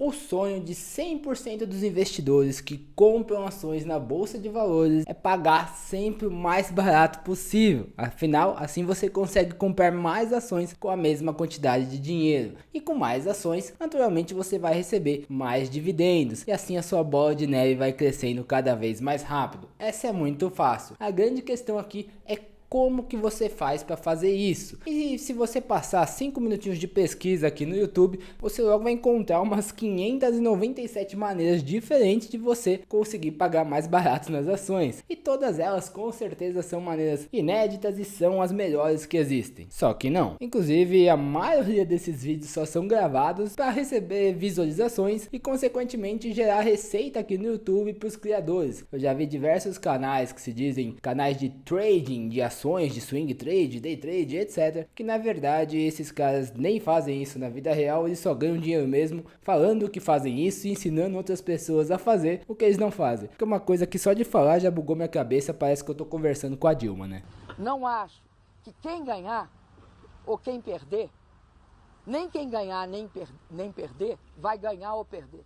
O sonho de 100% dos investidores que compram ações na bolsa de valores é pagar sempre o mais barato possível. Afinal, assim você consegue comprar mais ações com a mesma quantidade de dinheiro. E com mais ações, naturalmente você vai receber mais dividendos. E assim a sua bola de neve vai crescendo cada vez mais rápido. Essa é muito fácil. A grande questão aqui é como que você faz para fazer isso. E se você passar 5 minutinhos de pesquisa aqui no YouTube, você logo vai encontrar umas 597 maneiras diferentes de você conseguir pagar mais barato nas ações. E todas elas com certeza são maneiras inéditas e são as melhores que existem. Só que não. Inclusive a maioria desses vídeos só são gravados para receber visualizações e consequentemente gerar receita aqui no YouTube para os criadores. Eu já vi diversos canais que se dizem canais de trading de ações, de swing trade, day trade, etc. Que na verdade esses caras nem fazem isso na vida real, eles só ganham dinheiro mesmo falando que fazem isso e ensinando outras pessoas a fazer o que eles não fazem. Que é uma coisa que só de falar já bugou minha cabeça, parece que eu tô conversando com a Dilma, né? Não acho que quem ganhar ou quem perder, nem quem ganhar nem perder, vai ganhar ou perder.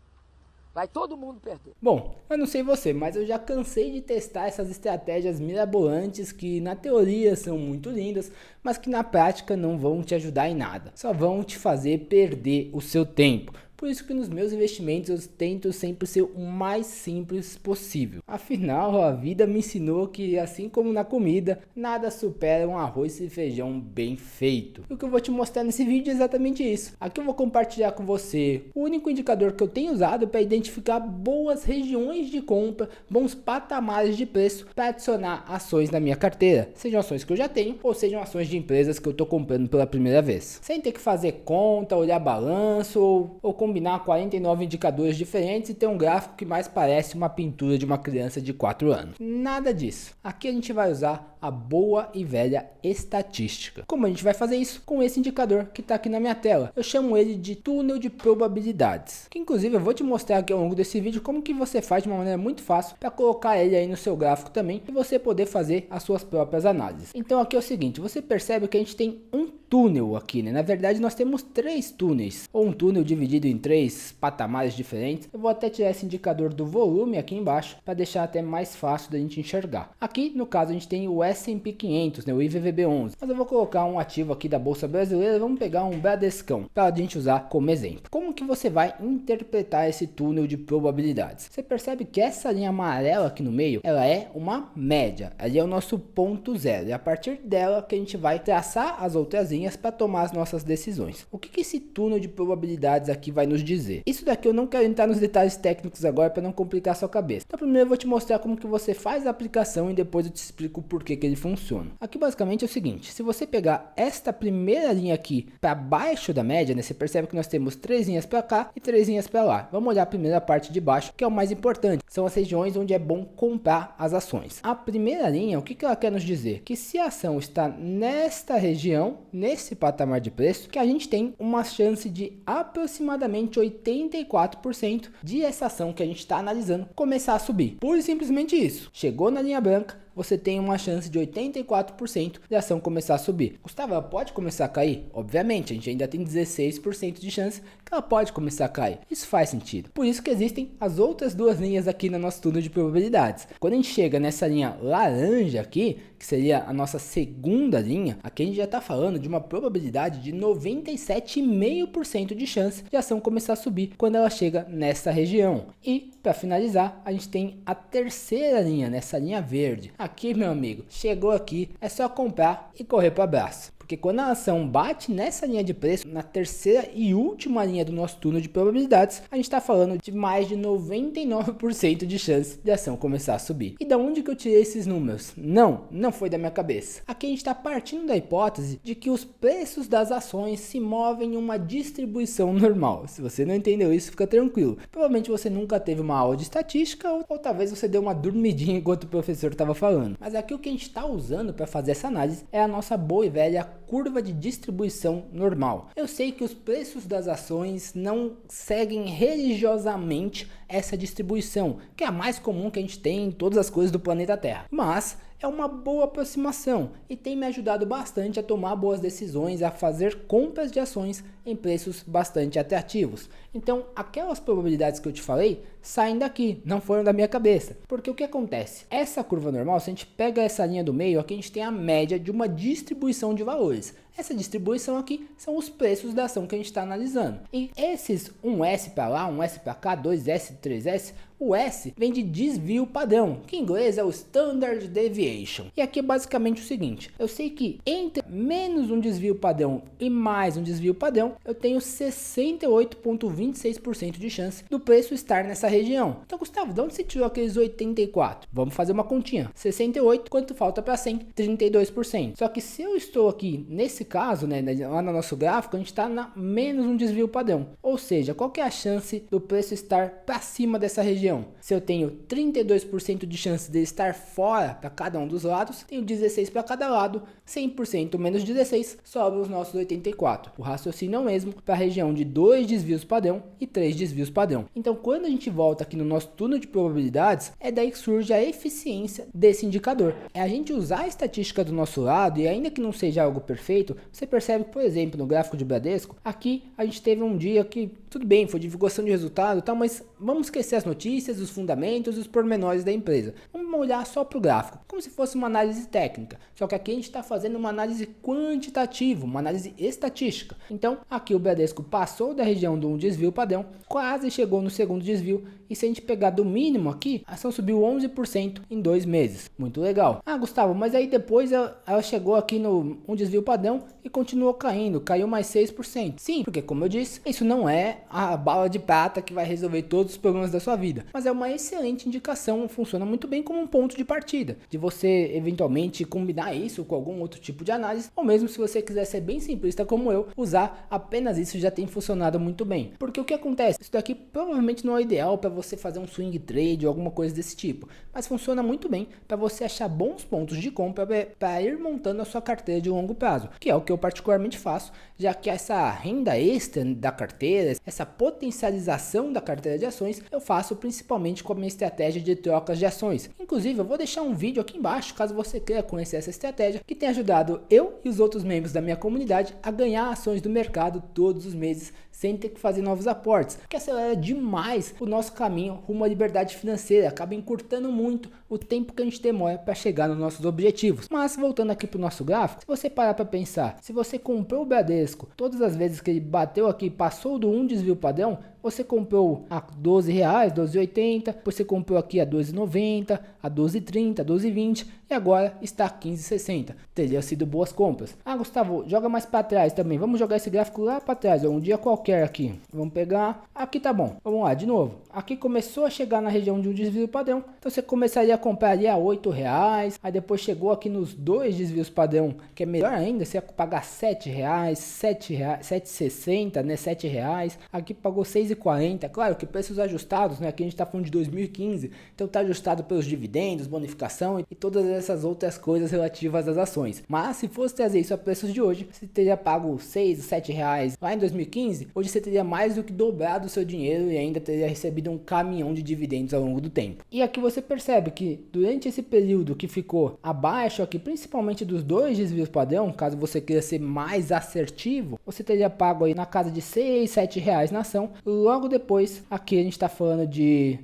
Vai todo mundo perder. Bom, eu não sei você, mas eu já cansei de testar essas estratégias mirabolantes que na teoria são muito lindas, mas que na prática não vão te ajudar em nada. Só vão te fazer perder o seu tempo. Por isso que nos meus investimentos eu tento sempre ser o mais simples possível. Afinal, a vida me ensinou que, assim como na comida, nada supera um arroz e feijão bem feito. E o que eu vou te mostrar nesse vídeo é exatamente isso. Aqui eu vou compartilhar com você o único indicador que eu tenho usado para identificar boas regiões de compra, bons patamares de preço para adicionar ações na minha carteira. Sejam ações que eu já tenho ou sejam ações de empresas que eu estou comprando pela primeira vez. Sem ter que fazer conta, olhar balanço ou combinar 49 indicadores diferentes e ter um gráfico que mais parece uma pintura de uma criança de 4 anos. Nada disso. Aqui a gente vai usar a boa e velha estatística. Como a gente vai fazer isso? Com esse indicador que está aqui na minha tela. Eu chamo ele de túnel de probabilidades. Que inclusive eu vou te mostrar aqui ao longo desse vídeo como que você faz de uma maneira muito fácil para colocar ele aí no seu gráfico também e você poder fazer as suas próprias análises. Então aqui é o seguinte, você percebe que a gente tem um túnel aqui, né? Na verdade nós temos 3 túneis, ou um túnel dividido em 3 patamares diferentes. Eu vou até tirar esse indicador do volume aqui embaixo para deixar até mais fácil da gente enxergar. Aqui no caso a gente tem o S&P 500, né? O IVVB11. Mas eu vou colocar um ativo aqui da Bolsa Brasileira, vamos pegar um Bradescão para a gente usar como exemplo. Como que você vai interpretar esse túnel de probabilidades? Você percebe que essa linha amarela aqui no meio, ela é uma média. Ali é o nosso ponto zero. E a partir dela que a gente vai traçar as outras linhas para tomar as nossas decisões. O que esse túnel de probabilidades aqui vai nos dizer? Isso daqui eu não quero entrar nos detalhes técnicos agora para não complicar a sua cabeça. Então primeiro eu vou te mostrar como que você faz a aplicação e depois eu te explico o porquê que ele funciona. Aqui basicamente é o seguinte, se você pegar esta primeira linha aqui para baixo da média, né, você percebe que nós temos 3 linhas para cá e 3 linhas para lá. Vamos olhar a primeira parte de baixo, que é o mais importante. São as regiões onde é bom comprar as ações. A primeira linha, o que ela quer nos dizer? Que se a ação está nesta região, nesse patamar de preço, que a gente tem uma chance de aproximadamente 84% de essa ação que a gente está analisando começar a subir. Pura e simplesmente isso. Chegou na linha branca, você tem uma chance de 84% de ação começar a subir. Gustavo, ela pode começar a cair? Obviamente, a gente ainda tem 16% de chance que ela pode começar a cair. Isso faz sentido. Por isso que existem as outras duas linhas aqui no nosso túnel de probabilidades. Quando a gente chega nessa linha laranja aqui, que seria a nossa segunda linha, aqui a gente já está falando de uma probabilidade de 97,5% de chance de ação começar a subir quando ela chega nessa região. E para finalizar, a gente tem a terceira linha, nessa linha verde. Aqui, meu amigo, chegou aqui, é só comprar e correr para o abraço. Porque quando a ação bate nessa linha de preço, na terceira e última linha do nosso túnel de probabilidades, a gente está falando de mais de 99% de chance de ação começar a subir. E da onde que eu tirei esses números? Não foi da minha cabeça. Aqui a gente está partindo da hipótese de que os preços das ações se movem em uma distribuição normal. Se você não entendeu isso, fica tranquilo. Provavelmente você nunca teve uma aula de estatística ou talvez você deu uma dormidinha enquanto o professor estava falando. Mas aqui o que a gente está usando para fazer essa análise é a nossa boa e velha curva de distribuição normal. Eu sei que os preços das ações não seguem religiosamente essa distribuição, que é a mais comum que a gente tem em todas as coisas do planeta Terra. Mas é uma boa aproximação e tem me ajudado bastante a tomar boas decisões, a fazer compras de ações em preços bastante atrativos. Então, aquelas probabilidades que eu te falei saem daqui, não foram da minha cabeça. Porque o que acontece? Essa curva normal, se a gente pega essa linha do meio, aqui a gente tem a média de uma distribuição de valores. Essa distribuição aqui são os preços da ação que a gente está analisando. E esses 1S para lá, 1S para cá, 2S, 3S, o S vem de desvio padrão, que em inglês é o Standard Deviation. E aqui é basicamente o seguinte, eu sei que entre menos um desvio padrão e mais um desvio padrão, eu tenho 68,26% de chance do preço estar nessa região. Então, Gustavo, de onde você tirou aqueles 84? Vamos fazer uma continha. 68, quanto falta para 100? 32%. Só que se eu estou aqui, nesse caso, né, lá no nosso gráfico, a gente está na menos um desvio padrão. Ou seja, qual que é a chance do preço estar para cima dessa região? Se eu tenho 32% de chance de estar fora para cada um dos lados, tenho 16 para cada lado, 100% menos 16, sobra os nossos 84. O raciocínio é o mesmo para a região de 2 desvios padrão e 3 desvios padrão. Então, quando a gente volta aqui no nosso túnel de probabilidades, é daí que surge a eficiência desse indicador. É a gente usar a estatística do nosso lado e ainda que não seja algo perfeito, você percebe que, por exemplo, no gráfico de Bradesco, aqui a gente teve um dia que, tudo bem, foi divulgação de resultado e tal, mas vamos esquecer as notícias, os fundamentos e os pormenores da empresa. Vamos olhar só para o gráfico, como se fosse uma análise técnica. Só que aqui a gente está fazendo uma análise quantitativa, uma análise estatística. Então, aqui o Bradesco passou da região de um desvio padrão, quase chegou no segundo desvio. E se a gente pegar do mínimo aqui, a ação subiu 11% em 2 meses. Muito legal. Ah, Gustavo, mas aí depois ela chegou aqui no um desvio padrão e continuou caindo. Caiu mais 6%. Sim, porque como eu disse, isso não é a bala de prata que vai resolver todos os problemas da sua vida. Mas é uma excelente indicação, funciona muito bem como um ponto de partida. De você eventualmente combinar isso com algum outro tipo de análise. Ou mesmo se você quiser ser bem simplista como eu, usar apenas isso já tem funcionado muito bem. Porque o que acontece? Isso daqui provavelmente não é ideal para você fazer um swing trade ou alguma coisa desse tipo, mas funciona muito bem para você achar bons pontos de compra para ir montando a sua carteira de longo prazo, que é o que eu particularmente faço, já que essa renda extra da carteira, essa potencialização da carteira de ações, eu faço principalmente com a minha estratégia de trocas de ações. Inclusive, eu vou deixar um vídeo aqui embaixo, caso você queira conhecer essa estratégia, que tem ajudado eu e os outros membros da minha comunidade a ganhar ações do mercado todos os meses, sem ter que fazer novos aportes, que acelera demais o nosso caminho rumo à liberdade financeira, acaba encurtando muito o tempo que a gente demora para chegar nos nossos objetivos. Mas voltando aqui para o nosso gráfico, se você parar para pensar, se você comprou o Bradesco todas as vezes que ele bateu aqui, passou do um desvio padrão, você comprou a R$12, R$12,80, você comprou aqui a R$12,90, a R$12,30, a R$12,20 e agora está a R$15,60. Teria sido boas compras. Ah, Gustavo, joga mais para trás também. Vamos jogar esse gráfico lá para trás, um dia qualquer aqui. Vamos pegar. Aqui tá bom. Vamos lá, de novo. Aqui começou a chegar na região de um desvio padrão. Então você começaria a comprar ali a R$8. Aí depois chegou aqui nos 2 desvios padrão, que é melhor ainda. Você ia pagar R$7, R$7,60, né? R$7. Aqui pagou R$6,40. Claro que preços ajustados, né? Aqui a gente tá falando de 2015. Então tá ajustado pelos dividendos, bonificação e todas essas outras coisas relativas às ações. Mas se fosse trazer isso a preços de hoje, você teria pago R$6, R$7 lá em 2015. Hoje você teria mais do que dobrado o seu dinheiro e ainda teria recebido um caminhão de dividendos ao longo do tempo. E aqui você percebe que durante esse período que ficou abaixo aqui, principalmente dos 2 desvios padrão, caso você queira ser mais assertivo, você teria pago aí na casa de R$6, R$7 na ação. Logo depois, aqui a gente está falando de,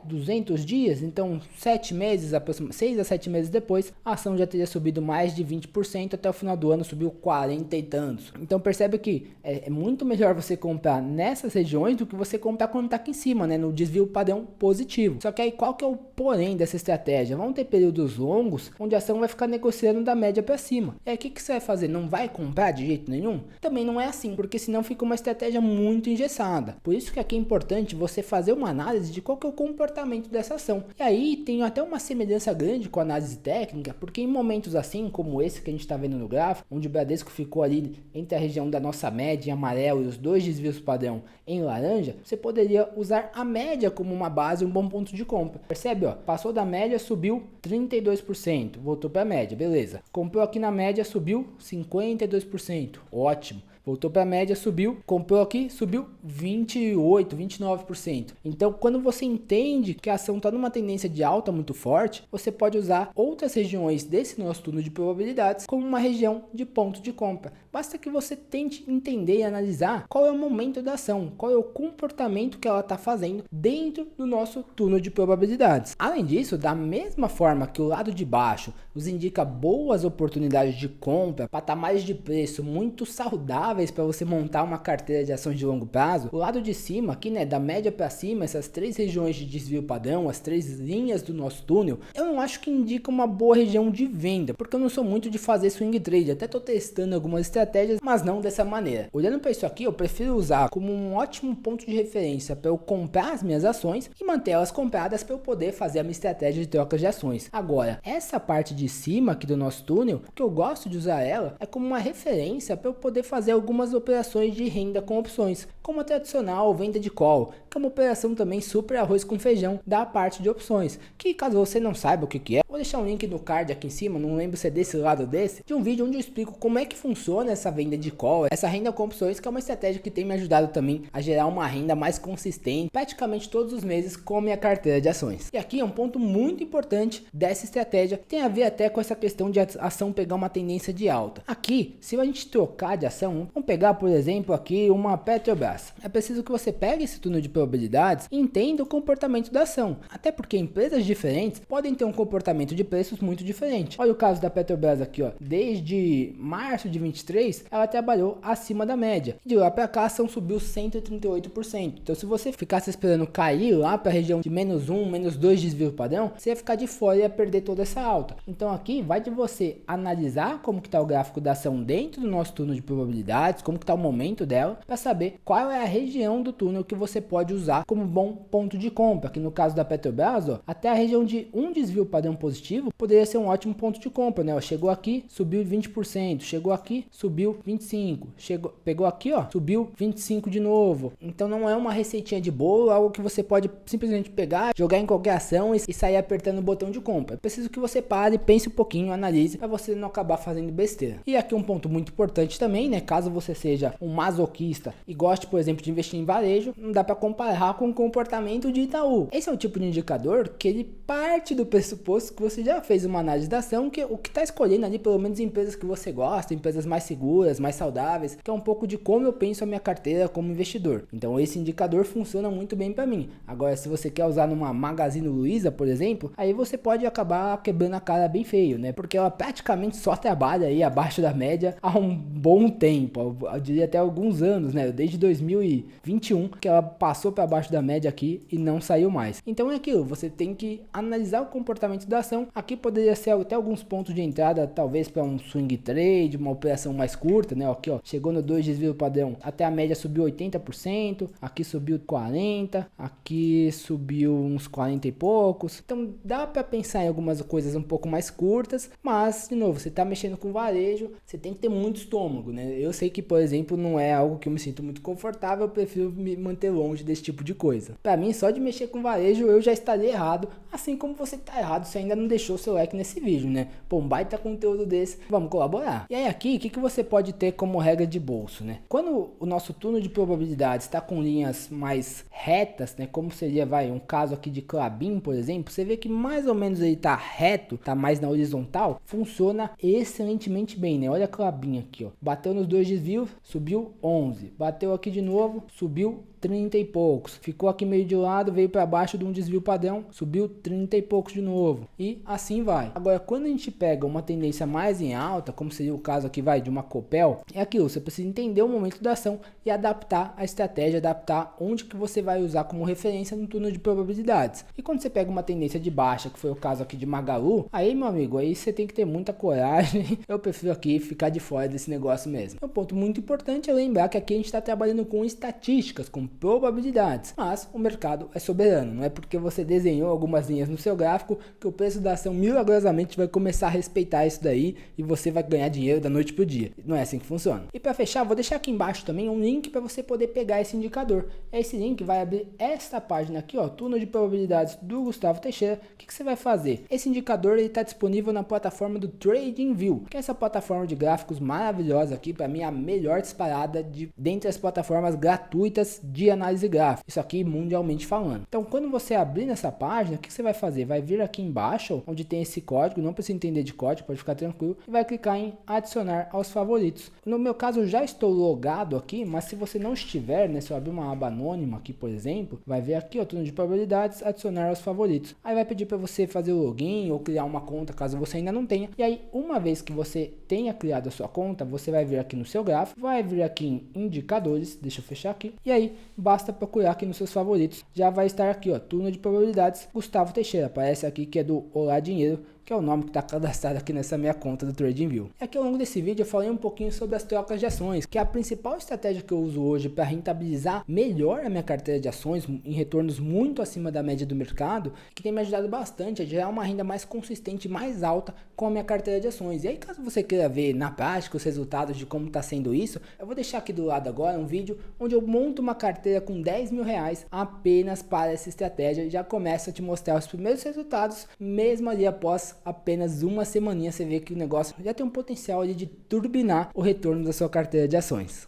200 dias, então 7 meses, 6 a 7 meses depois, a ação já teria subido mais de 20%, até o final do ano subiu 40 e tantos. Então percebe que é muito melhor você comprar nessas regiões do que você comprar quando está aqui em cima, né, no desvio padrão positivo. Só que aí qual que é o porém dessa estratégia? Vão ter períodos longos onde a ação vai ficar negociando da média para cima. E aí o que você vai fazer? Não vai comprar de jeito nenhum? Também não é assim, porque senão fica uma estratégia muito engessada. Por isso que aqui é importante você fazer uma análise de qual que é o comportamento dessa ação. E aí tem até uma semelhança grande com a análise técnica, porque em momentos assim, como esse que a gente está vendo no gráfico, onde o Bradesco ficou ali entre a região da nossa média em amarelo e os 2 desvios padrão em laranja, você poderia usar a média como uma base, um bom ponto de compra. Percebe, ó? Passou da média, subiu 32%, voltou para a média, beleza. Comprou aqui na média, subiu 52%, ótimo. voltou para a média, subiu, comprou aqui, subiu 28, 29%. Então, quando você entende que a ação está numa tendência de alta muito forte, você pode usar outras regiões desse nosso túnel de probabilidades como uma região de ponto de compra. Basta que você tente entender e analisar qual é o momento da ação, qual é o comportamento que ela está fazendo dentro do nosso túnel de probabilidades. Além disso, da mesma forma que o lado de baixo nos indica boas oportunidades de compra, patamares de preço muito saudáveis para você montar uma carteira de ações de longo prazo, o lado de cima aqui, né, da média para cima, essas três regiões de desvio padrão, as três linhas do nosso túnel, eu não acho que indica uma boa região de venda, porque eu não sou muito de fazer swing trade, até estou testando algumas estratégias, mas não dessa maneira. Olhando para isso aqui, eu prefiro usar como um ótimo ponto de referência para eu comprar as minhas ações e manter elas compradas para eu poder fazer a minha estratégia de troca de ações. Agora, essa parte de cima aqui do nosso túnel, o que eu gosto de usar ela é como uma referência para eu poder fazer algumas operações de renda com opções, como a tradicional venda de call, que é uma operação também super arroz com feijão da parte de opções, que caso você não saiba o que é, vou deixar um link no card aqui em cima, não lembro se é desse lado ou desse, de um vídeo onde eu explico como é que funciona essa venda de call, essa renda com opções, que é uma estratégia que tem me ajudado também a gerar uma renda mais consistente, praticamente todos os meses com a minha carteira de ações. E aqui é um ponto muito importante dessa estratégia, tem a ver até com essa questão de ação pegar uma tendência de alta. Aqui, se a gente trocar de ação, vamos pegar, por exemplo, aqui uma Petrobras. É preciso que você pegue esse túnel de probabilidades e entenda o comportamento da ação, até porque empresas diferentes podem ter um comportamento de preços muito diferente. Olha o caso da Petrobras aqui, ó. Desde março de 23, ela trabalhou acima da média. De lá para cá, a ação subiu 138%. Então, se você ficasse esperando cair lá para a região de -1, -2 desvio padrão, você ia ficar de fora e ia perder toda essa alta. Então, aqui vai de você analisar como que está o gráfico da ação dentro do nosso túnel de probabilidades, como que está o momento dela, para saber qual é a região do túnel que você pode usar como bom ponto de compra. Aqui no caso da Petrobras, ó, até a região de um desvio padrão positivo poderia ser um ótimo ponto de compra, né? Ó, chegou aqui, subiu 20%, chegou aqui, subiu 25%, pegou aqui, ó, subiu 25% de novo. Então não é uma receitinha de bolo, algo que você pode simplesmente pegar, jogar em qualquer ação e sair apertando o botão de compra. É preciso que você pare, pense um pouquinho, analise, para você não acabar fazendo besteira. E aqui um ponto muito importante também, né? Caso você seja um masoquista e goste, por exemplo, de investir em varejo, não dá para comparar com o comportamento de Itaú. Esse é o tipo de indicador que ele parte do pressuposto que você já fez uma análise da ação, que o que está escolhendo ali, pelo menos empresas que você gosta, empresas mais seguras, mais saudáveis, que é um pouco de como eu penso a minha carteira como investidor. Então esse indicador funciona muito bem para mim. Agora, se você quer usar numa Magazine Luiza, por exemplo, aí você pode acabar quebrando a cara bem feio, né? Porque ela praticamente só trabalha aí abaixo da média há um bom tempo, eu diria até alguns anos, né? Desde 2021 que ela passou para baixo da média aqui e não saiu mais. Então é aquilo, você tem que analisar o comportamento da ação. Aqui poderia ser até alguns pontos de entrada, talvez para um swing trade, uma operação mais curta, né? Aqui, ó, chegou no 2 desvio padrão, até a média subiu 80%, aqui subiu 40%, aqui subiu uns 40 e poucos. Então dá para pensar em algumas coisas um pouco mais curtas, mas de novo, você tá mexendo com varejo, você tem que ter muito estômago, né? Eu sei que, por exemplo, não é algo que eu me sinto muito confortável, eu prefiro me manter longe desse tipo de coisa. Para mim, só de mexer com varejo, eu já estaria errado, assim como você tá errado se ainda não deixou seu like nesse vídeo, né? Pô, um baita conteúdo desse, vamos colaborar. E aí aqui, o que você pode ter como regra de bolso, né? Quando o nosso túnel de probabilidades está com linhas mais retas, né? Como seria, um caso aqui de Klabin, por exemplo, você vê que mais ou menos ele tá reto, tá mais na horizontal, funciona excelentemente bem, né? Olha a Klabin aqui, ó. Bateu nos dois desvios, subiu 11. Bateu aqui de novo, subiu 30 e poucos. Ficou aqui meio de lado, veio para baixo de um desvio padrão, subiu 30 e poucos de novo. E assim vai. Agora, quando a gente pega uma tendência mais em alta, como seria o caso aqui, de uma Copel, é aquilo, você precisa entender o momento da ação e adaptar a estratégia, adaptar onde que você vai usar como referência no túnel de probabilidades. E quando você pega uma tendência de baixa, que foi o caso aqui de Magalu, aí, meu amigo, aí você tem que ter muita coragem. Eu prefiro aqui ficar de fora desse negócio mesmo. Um ponto muito importante é lembrar que aqui a gente está trabalhando com estatísticas, com probabilidades, mas o mercado é soberano. Não é porque você desenhou algumas linhas no seu gráfico que o preço da ação milagrosamente vai começar a respeitar isso daí e você vai ganhar dinheiro da noite pro dia. Não é assim que funciona. E para fechar, vou deixar aqui embaixo também um link para você poder pegar esse indicador. Esse link vai abrir esta página aqui, ó, túnel de probabilidades do Gustavo Teixeira. O que você vai fazer? Esse indicador está disponível na plataforma do TradingView, que é essa plataforma de gráficos maravilhosa aqui, para mim a melhor disparada dentre as plataformas gratuitas de análise gráfica. Isso aqui mundialmente falando. Então, quando você abrir nessa página, o que você vai fazer? Vai vir aqui embaixo, onde tem esse código, não precisa entender de código, pode ficar tranquilo, e vai clicar em adicionar aos favoritos. No meu caso, eu já estou logado aqui, mas se você não estiver, né, se eu abrir uma aba anônima aqui, por exemplo, vai ver aqui, ó, túnel de probabilidades, adicionar aos favoritos. Aí vai pedir para você fazer o login ou criar uma conta, caso você ainda não tenha. E aí, uma vez que você tenha criado a sua conta, você vai vir aqui no seu gráfico, vai vir aqui em indicadores, deixa eu fechar aqui, e aí basta procurar aqui nos seus favoritos, já vai estar aqui, ó, túnel de probabilidades Gustavo Teixeira, aparece aqui que é do Olá Dinheiro, que é o nome que está cadastrado aqui nessa minha conta do TradingView. E aqui ao longo desse vídeo eu falei um pouquinho sobre as trocas de ações, que é a principal estratégia que eu uso hoje para rentabilizar melhor a minha carteira de ações em retornos muito acima da média do mercado, que tem me ajudado bastante a gerar uma renda mais consistente, mais alta com a minha carteira de ações. E aí, caso você queira ver na prática os resultados de como está sendo isso, eu vou deixar aqui do lado agora um vídeo onde eu monto uma carteira com 10 mil reais apenas para essa estratégia e já começo a te mostrar os primeiros resultados, mesmo ali após apenas uma semaninha. Você vê que o negócio já tem um potencial ali de turbinar o retorno da sua carteira de ações.